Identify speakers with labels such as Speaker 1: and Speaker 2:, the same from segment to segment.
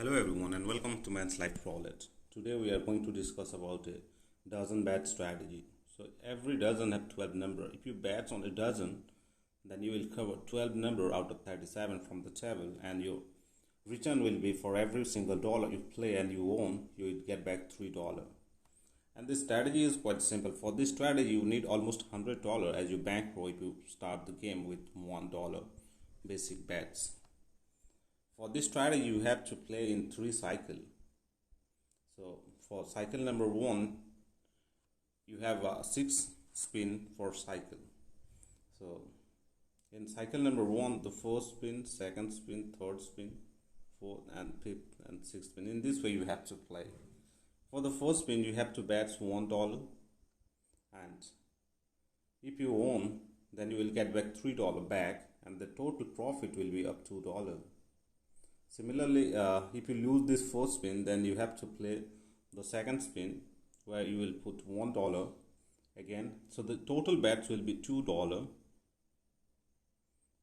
Speaker 1: Hello everyone and welcome to Man's Life Roulette. Today we are going to discuss about a dozen bet strategy. So every dozen have 12 number. If you bet on a dozen, then you will cover 12 number out of 37 from the table, and your return will be for every single dollar you play and you own, you will get back $3. And this strategy is quite simple. For this strategy you need almost $100 as your bankroll if you start the game with $1 basic bets. For this strategy you have to play in 3 cycles. So for cycle number 1 you have a 6 spin for cycle. So in cycle number 1, the first spin, second spin, third spin, fourth and fifth and sixth spin. In this way you have to play. For the first spin you have to bet $1, and if you own, then you will get back $3 back, and the total profit will be up $2. Similarly, if you lose this first spin, then you have to play the second spin where you will put $1 again. So the total bets will be $2,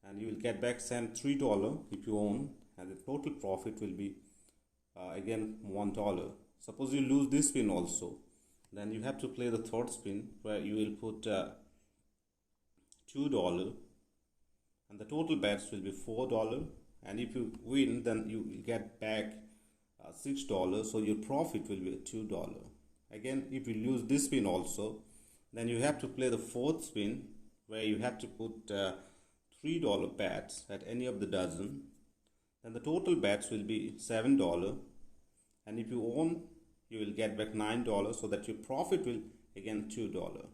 Speaker 1: and you will get back same $3 if you own, and the total profit will be again $1. Suppose you lose this spin also, then you have to play the third spin where you will put $2, and the total bets will be $4. And if you win, then you will get back $6, so your profit will be $2. Again, if you lose this spin also, then you have to play the fourth spin where you have to put $3 bets at any of the dozen. Then the total bets will be $7, and if you own, you will get back $9, so that your profit will again $2.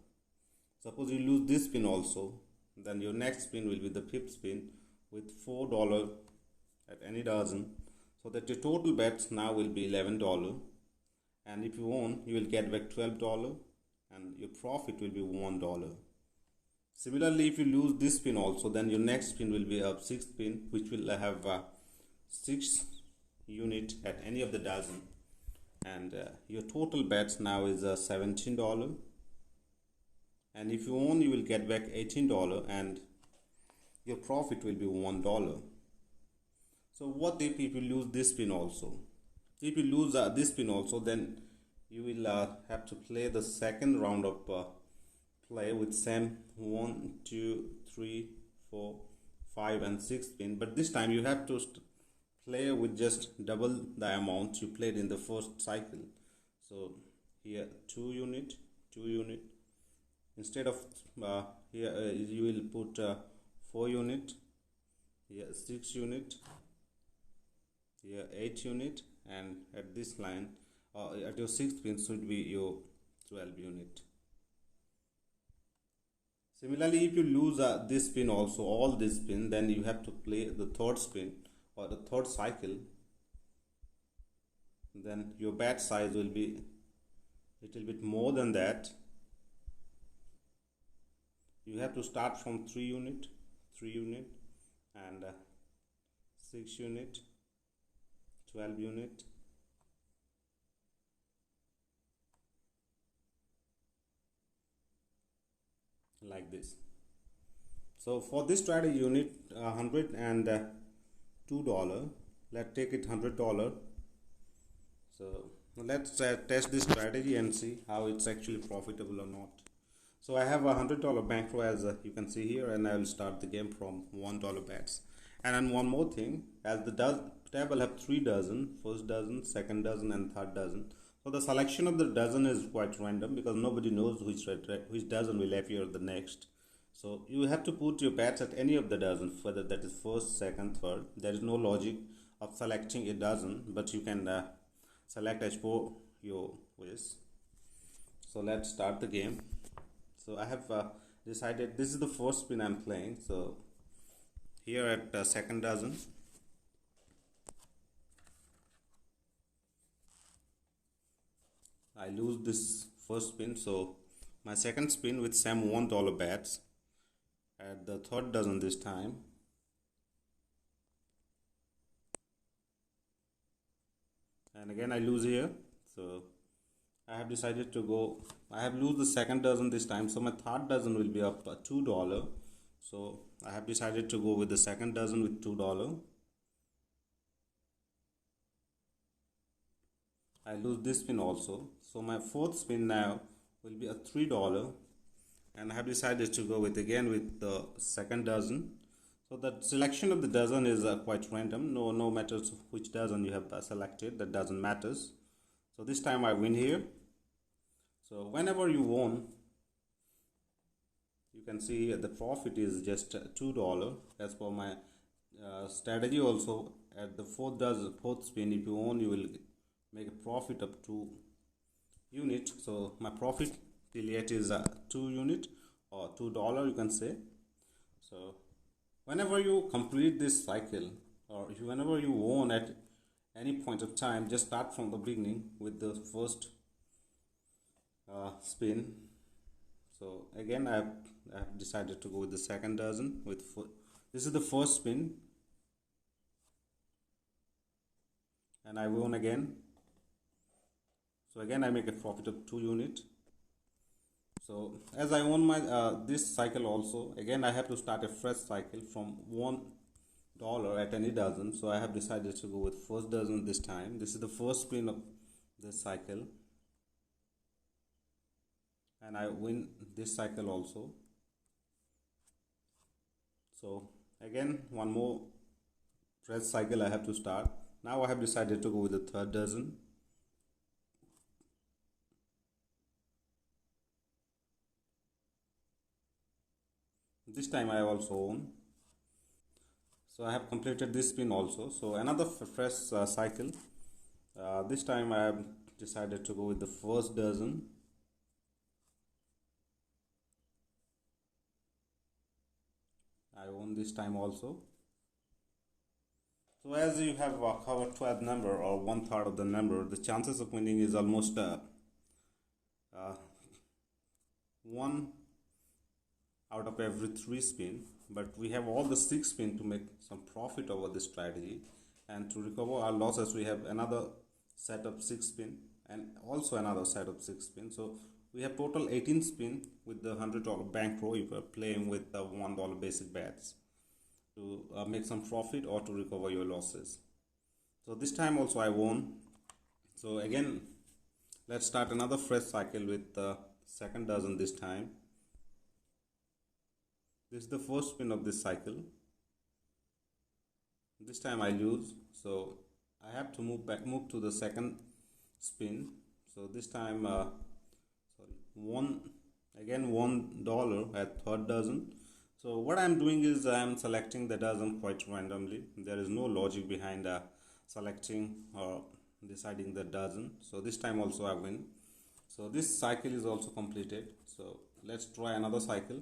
Speaker 1: Suppose you lose this spin also, then your next spin will be the fifth spin with $4 at any dozen, so that your total bets now will be $11, and if you own, you will get back $12, and your profit will be $1. Similarly, if you lose this spin also, then your next spin will be a sixth spin, which will have 6 unit at any of the dozen, and your total bets now is $17, and if you own, you will get back $18, and your profit will be $1. So what if you lose this spin also? If you lose this spin also, then you will have to play the second round of play with same 1, 2, 3, 4, 5 and 6 spin, but this time you have to play with just double the amount you played in the first cycle. So here 2 unit, 2 unit. Instead of here you will put 4 unit, here 6 unit, here 8 unit, and at this line at your 6th spin should be your 12 unit. Similarly, if you lose this spin also, all this spin, then you have to play the third spin or the third cycle. Then your bet size will be little bit more than that. You have to start from 3 unit, 3 unit, and 6 unit, 12 unit, like this. So for this strategy you need $102. Let's take it $100. So let's test this strategy and see how it's actually profitable or not. So I have $100 bankroll, as you can see here, and I will start the game from $1 bets. And then one more thing, as the table have 3 dozen, first dozen, second dozen and third dozen. So the selection of the dozen is quite random because nobody knows which dozen will appear the next. So you have to put your bets at any of the dozen, whether that is first, second, third. There is no logic of selecting a dozen, but you can select as per your wish. So let's start the game. So I have decided this is the first spin I'm playing. So here at second dozen, I lose this first spin, so my second spin with same $1 bets at the third dozen this time. And again I lose here, so I have decided to go, I have lose the second dozen this time, so my third dozen will be up $2. So I have decided to go with the second dozen with $2. I lose this spin also. So my fourth spin now will be a $3, and I have decided to go with again with the second dozen. So the selection of the dozen is quite random. No matters which dozen you have selected, that doesn't matters. So this time I win here. So whenever you won, you can see the profit is just $2 as per my strategy. Also at the fourth spin, if you won, you will make a profit of 2 unit. So my profit till yet is 2 unit or $2, you can say. So whenever you complete this cycle, or if whenever you won at any point of time, just start from the beginning with the first spin. So again I have decided to go with the second dozen with this is the first spin, and I won again. So again I make a profit of 2 unit. So as I won my this cycle also, again I have to start a fresh cycle from $1 at any dozen. So I have decided to go with first dozen this time. This is the first spin of this cycle, and I win this cycle also. So again one more fresh cycle I have to start. Now I have decided to go with the third dozen. This time I also won. So I have completed this spin also. So another fresh cycle. This time I have decided to go with the first dozen. I won this time also. So as you have covered 12 number or one third of the number, the chances of winning is almost 1 out of every 3 spin. But we have all the 6 spin to make some profit over this strategy, and to recover our losses we have another set of 6 spin and also another set of 6 spin. So we have total 18 spin with the $100 bankroll if you are playing with the $1 basic bets to make some profit or to recover your losses. So this time also I won. So again let's start another fresh cycle with the second dozen this time. This is the first spin of this cycle. This time I lose, so I have to move to the second spin. So this time $1 at third dozen. So what I'm doing is I'm selecting the dozen quite randomly. There is no logic behind selecting or deciding the dozen. So this time also I win. So this cycle is also completed. So let's try another cycle.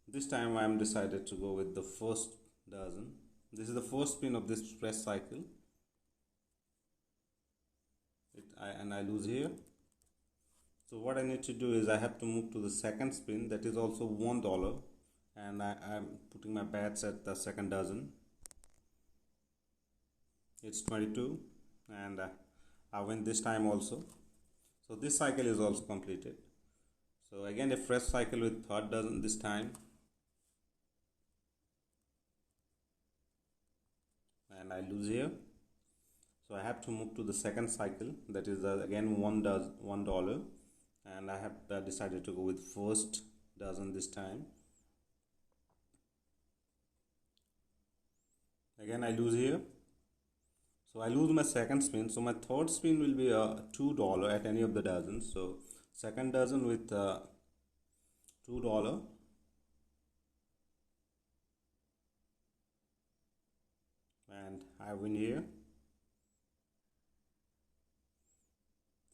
Speaker 1: This time I am decided to go with the first dozen. This is the first spin of this fresh cycle. I lose here. So what I need to do is I have to move to the second spin, that is also $1, and I am putting my bets at the second dozen. It's 22, and I win this time also. So this cycle is also completed. So again a fresh cycle with third dozen this time, and I lose here. So I have to move to the second cycle, that is again $1, and I have decided to go with first dozen this time. Again I lose here. So I lose my second spin. So my third spin will be $2 at any of the dozens. So second dozen with $2, and I win here.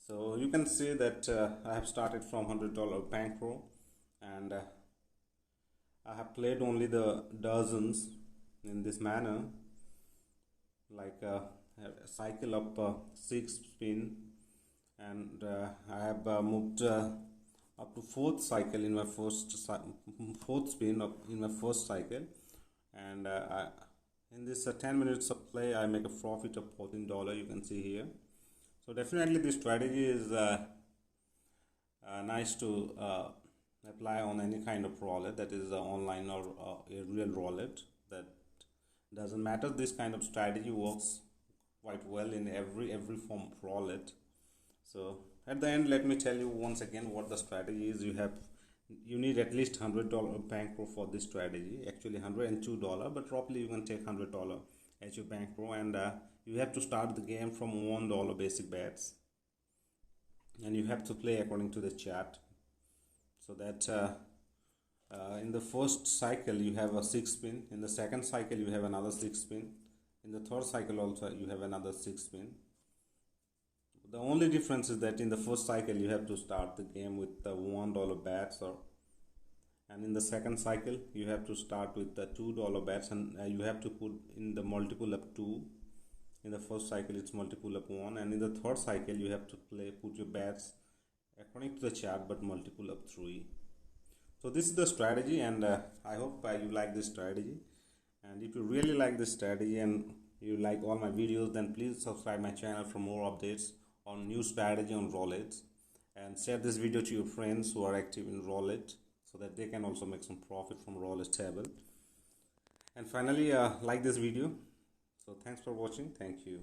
Speaker 1: So you can see that I have started from $100 bankroll, and I have played only the dozens in this manner, like a cycle of 6 spin, and I have moved up to fourth cycle in my fourth spin in my first cycle, and in this 10 minutes of play I make a profit of $14, you can see here. So definitely this strategy is nice to apply on any kind of roulette, that is online or a real roulette. That doesn't matter. This kind of strategy works quite well in every form of roulette. So at the end, let me tell you once again what the strategy is. You need at least $100 bankroll for this strategy. Actually $102, but roughly you can take $100 as your bankroll, and you have to start the game from $1 basic bets, and you have to play according to the chart. So that in the first cycle you have a 6 spin, in the second cycle you have another 6 spin, in the third cycle also you have another 6 spin. The only difference is that in the first cycle you have to start the game with the $1 bets, and in the second cycle you have to start with the $2 bets, and you have to put in the multiple of 2. In the first cycle it's multiple of 1, and in the third cycle you have to put your bets according to the chart but multiple of 3. So this is the strategy, and I hope you like this strategy. And if you really like this strategy and you like all my videos, then please subscribe my channel for more updates on new strategy on roulette, and share this video to your friends who are active in roulette so that they can also make some profit from roulette table. And finally, like this video. So thanks for watching. Thank you.